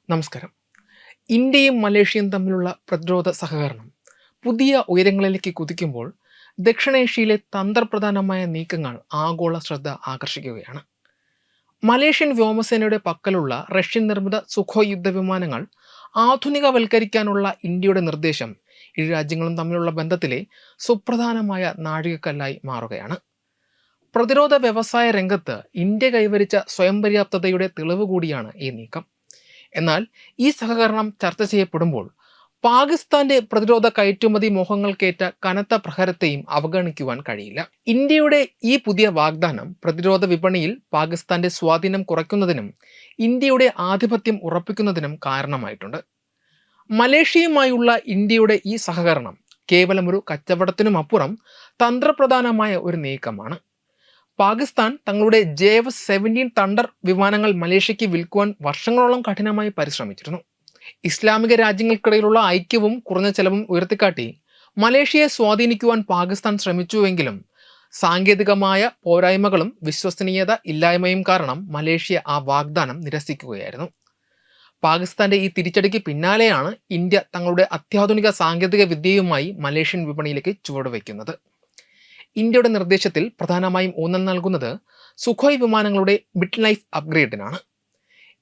നമസ്കാരം. ഇന്ത്യയും മലേഷ്യയും തമ്മിലുള്ള പ്രതിരോധ സഹകരണം പുതിയ ഉയരങ്ങളിലേക്ക് കുതിക്കുമ്പോൾ ദക്ഷിണേഷ്യയിലെ തന്ത്രപ്രധാനമായ നീക്കങ്ങൾ ആഗോള ശ്രദ്ധ ആകർഷിക്കുകയാണ്. മലേഷ്യൻ വ്യോമസേനയുടെ പക്കലുള്ള റഷ്യൻ നിർമ്മിത സുഖോയ് യുദ്ധവിമാനങ്ങൾ ആധുനികവൽക്കരിക്കാനുള്ള ഇന്ത്യയുടെ നിർദ്ദേശം ഇരു രാജ്യങ്ങളും തമ്മിലുള്ള ബന്ധത്തിലെ സുപ്രധാനമായ നാഴികക്കല്ലായി മാറുകയാണ്. പ്രതിരോധ വ്യവസായ രംഗത്ത് ഇന്ത്യ കൈവരിച്ച സ്വയം പര്യാപ്തതയുടെ തെളിവ് കൂടിയാണ് ഈ നീക്കം. എന്നാൽ ഈ സഹകരണം ചർച്ച ചെയ്യപ്പെടുമ്പോൾ പാകിസ്ഥാന്റെ പ്രതിരോധ കയറ്റുമതി മോഹങ്ങൾക്കേറ്റ കനത്ത പ്രഹരത്തെയും അവഗണിക്കുവാൻ കഴിയില്ല. ഇന്ത്യയുടെ ഈ പുതിയ വാഗ്ദാനം പ്രതിരോധ വിപണിയിൽ പാകിസ്ഥാന്റെ സ്വാധീനം കുറയ്ക്കുന്നതിനും ഇന്ത്യയുടെ ആധിപത്യം ഉറപ്പിക്കുന്നതിനും കാരണമായിട്ടുണ്ട്. മലേഷ്യയുമായുള്ള ഇന്ത്യയുടെ ഈ സഹകരണം കേവലം ഒരു കച്ചവടത്തിനുമപ്പുറം തന്ത്രപ്രധാനമായ ഒരു നീക്കമാണ്. പാകിസ്ഥാൻ തങ്ങളുടെ JF-17 തണ്ടർ വിമാനങ്ങൾ മലേഷ്യയ്ക്ക് വിൽക്കുവാൻ വർഷങ്ങളോളം കഠിനമായി പരിശ്രമിച്ചിരുന്നു. ഇസ്ലാമിക രാജ്യങ്ങൾക്കിടയിലുള്ള ഐക്യവും കുറഞ്ഞ ചെലവും ഉയർത്തിക്കാട്ടി മലേഷ്യയെ സ്വാധീനിക്കുവാൻ പാകിസ്ഥാൻ ശ്രമിച്ചുവെങ്കിലും സാങ്കേതികമായ പോരായ്മകളും വിശ്വസനീയത ഇല്ലായ്മയും കാരണം മലേഷ്യ ആ വാഗ്ദാനം നിരസിക്കുകയായിരുന്നു. പാകിസ്ഥാന്റെ ഈ തിരിച്ചടിക്ക് പിന്നാലെയാണ് ഇന്ത്യ തങ്ങളുടെ അത്യാധുനിക സാങ്കേതിക വിദ്യയുമായി മലേഷ്യൻ വിപണിയിലേക്ക് ചുവടുവയ്ക്കുന്നത്. ഇന്ത്യയുടെ നിർദ്ദേശത്തിൽ പ്രധാനമായും ഊന്നൽ നൽകുന്നത് സുഖോയ് വിമാനങ്ങളുടെ മിഡ് ലൈഫ് അപ്ഗ്രേഡിനാണ്.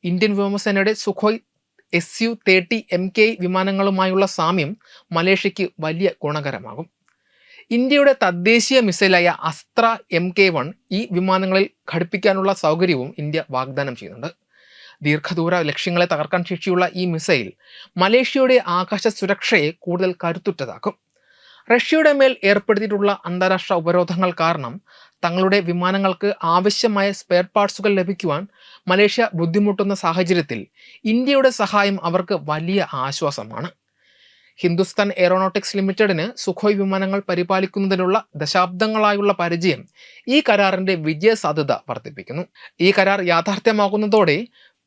ഇന്ത്യൻ വ്യോമസേനയുടെ സുഖോയ് Su-30 MKI വിമാനങ്ങളുമായുള്ള സാമ്യം മലേഷ്യയ്ക്ക് വലിയ ഗുണകരമാകും. ഇന്ത്യയുടെ തദ്ദേശീയ മിസൈലായ അസ്ത്ര MK-1 ഈ വിമാനങ്ങളിൽ ഘടിപ്പിക്കാനുള്ള സൗകര്യവും ഇന്ത്യ വാഗ്ദാനം ചെയ്യുന്നുണ്ട്. ദീർഘദൂര ലക്ഷ്യങ്ങളെ തകർക്കാൻ ശേഷിയുള്ള ഈ മിസൈൽ മലേഷ്യയുടെ ആകാശ സുരക്ഷയെ കൂടുതൽ കരുത്തുറ്റതാക്കും. റഷ്യയുടെ മേൽ ഏർപ്പെടുത്തിയിട്ടുള്ള അന്താരാഷ്ട്ര ഉപരോധങ്ങൾ കാരണം തങ്ങളുടെ വിമാനങ്ങൾക്ക് ആവശ്യമായ സ്പെയർ പാർട്സുകൾ ലഭിക്കുവാൻ മലേഷ്യ ബുദ്ധിമുട്ടുന്ന സാഹചര്യത്തിൽ ഇന്ത്യയുടെ സഹായം അവർക്ക് വലിയ ആശ്വാസമാണ്. ഹിന്ദുസ്ഥാൻ എയറോനോട്ടിക്സ് ലിമിറ്റഡിന് സുഖോയ് വിമാനങ്ങൾ പരിപാലിക്കുന്നതിനുള്ള ദശാബ്ദങ്ങളായുള്ള പരിചയം ഈ കരാറിന്റെ വിജയസാധ്യത വർദ്ധിപ്പിക്കുന്നു. ഈ കരാർ യാഥാർത്ഥ്യമാകുന്നതോടെ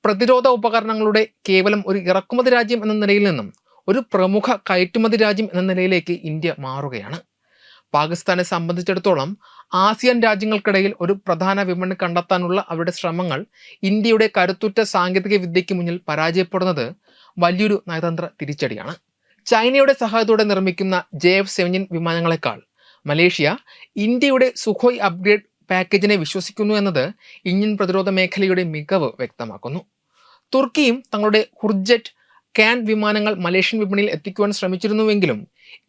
പ്രതിരോധ ഉപകരണങ്ങളുടെ കേവലം ഒരു ഇറക്കുമതി രാജ്യം എന്ന നിലയിൽ നിന്നും ഒരു പ്രമുഖ കയറ്റുമതി രാജ്യം എന്ന നിലയിലേക്ക് ഇന്ത്യ മാറുകയാണ്. പാകിസ്ഥാനെ സംബന്ധിച്ചിടത്തോളം ആസിയാൻ രാജ്യങ്ങൾക്കിടയിൽ ഒരു പ്രധാന വിപണി കണ്ടെത്താനുള്ള അവരുടെ ശ്രമങ്ങൾ ഇന്ത്യയുടെ കരുത്തുറ്റ സാങ്കേതിക വിദ്യയ്ക്ക് മുന്നിൽ പരാജയപ്പെടുന്നത് വലിയൊരു നയതന്ത്ര തിരിച്ചടിയാണ്. ചൈനയുടെ സഹായത്തോടെ നിർമ്മിക്കുന്ന JF-17 വിമാനങ്ങളെക്കാൾ മലേഷ്യ ഇന്ത്യയുടെ സുഖോയ് അപ്ഗ്രേഡ് പാക്കേജിനെ വിശ്വസിക്കുന്നു എന്നത് ഇന്ത്യൻ പ്രതിരോധ മേഖലയുടെ മികവ് വ്യക്തമാക്കുന്നു. തുർക്കിയും തങ്ങളുടെ ഹുർജറ്റ് കാൻ വിമാനങ്ങൾ മലേഷ്യൻ വിപണിയിൽ എത്തിക്കുവാൻ ശ്രമിച്ചിരുന്നുവെങ്കിലും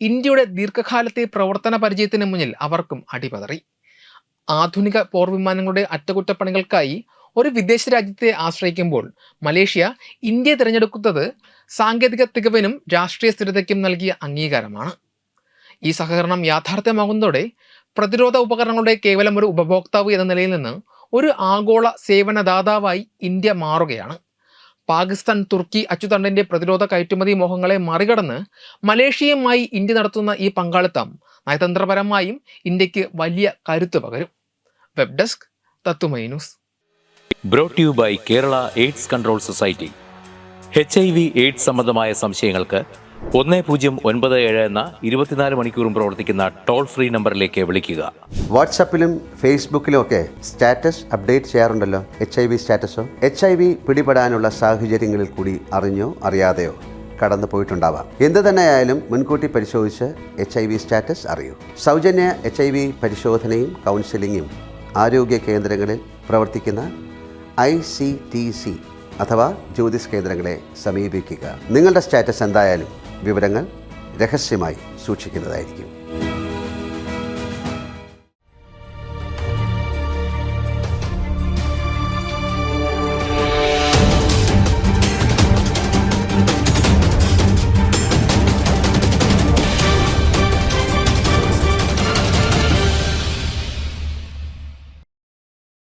ഇന്ത്യയുടെ ദീർഘകാലത്തെ പ്രവർത്തന പരിചയത്തിന് മുന്നിൽ അവർക്കും അടിപതറി. ആധുനിക പോർ വിമാനങ്ങളുടെ അറ്റകുറ്റപ്പണികൾക്കായി ഒരു വിദേശ രാജ്യത്തെ ആശ്രയിക്കുമ്പോൾ മലേഷ്യ ഇന്ത്യയെ തിരഞ്ഞെടുക്കുന്നത് സാങ്കേതിക തികവിനും രാഷ്ട്രീയ സ്ഥിരതയ്ക്കും നൽകിയ അംഗീകാരമാണ്. ഈ സഹകരണം യാഥാർത്ഥ്യമാകുന്നതോടെ പ്രതിരോധ ഉപകരണങ്ങളുടെ കേവലം ഒരു ഉപഭോക്താവ് എന്ന നിലയിൽ നിന്ന് ഒരു ആഗോള സേവനദാതാവായി ഇന്ത്യ മാറുകയാണ്. പാകിസ്ഥാൻ തുർക്കി അച്ചുതണ്ടിന്റെ പ്രതിരോധ കയറ്റുമതി മോഹങ്ങളെ മറികടന്ന് മലേഷ്യയുമായി ഇന്ത്യ നടത്തുന്ന ഈ പങ്കാളിത്തം നയതന്ത്രപരമായും ഇന്ത്യക്ക് വലിയ കരുത്ത് പകരും. വെബ് ഡെസ്ക് തത്തുമൈ news. Brought you by Kerala AIDS control society. HIV/AIDS സംബന്ധമായ സംശയങ്ങൾക്ക് 1097 എന്ന 24 മണിക്കൂറും പ്രവർത്തിക്കുന്ന ടോൾ ഫ്രീ നമ്പറിലേക്ക് വിളിക്കുക. വാട്സാപ്പിലും ഫേസ്ബുക്കിലും ഒക്കെ സ്റ്റാറ്റസ് അപ്ഡേറ്റ് ചെയ്യാറുണ്ടല്ലോ. HIV സ്റ്റാറ്റസോ HIV പിടിപെടാനുള്ള സാഹചര്യങ്ങളിൽ കൂടി അറിഞ്ഞോ അറിയാതെയോ കടന്നു പോയിട്ടുണ്ടാവാം. എന്ത് തന്നെയായാലും മുൻകൂട്ടി പരിശോധിച്ച് HIV സ്റ്റാറ്റസ് അറിയൂ. സൗജന്യ HIV പരിശോധനയും കൗൺസിലിങ്ങും ആരോഗ്യ കേന്ദ്രങ്ങളിൽ പ്രവർത്തിക്കുന്ന ICTC അഥവാ ജ്യോതിസ് കേന്ദ്രങ്ങളെ സമീപിക്കുക. നിങ്ങളുടെ സ്റ്റാറ്റസ് എന്തായാലും വിവരങ്ങൾ രഹസ്യമായി സൂക്ഷിക്കുന്നതായിരിക്കും.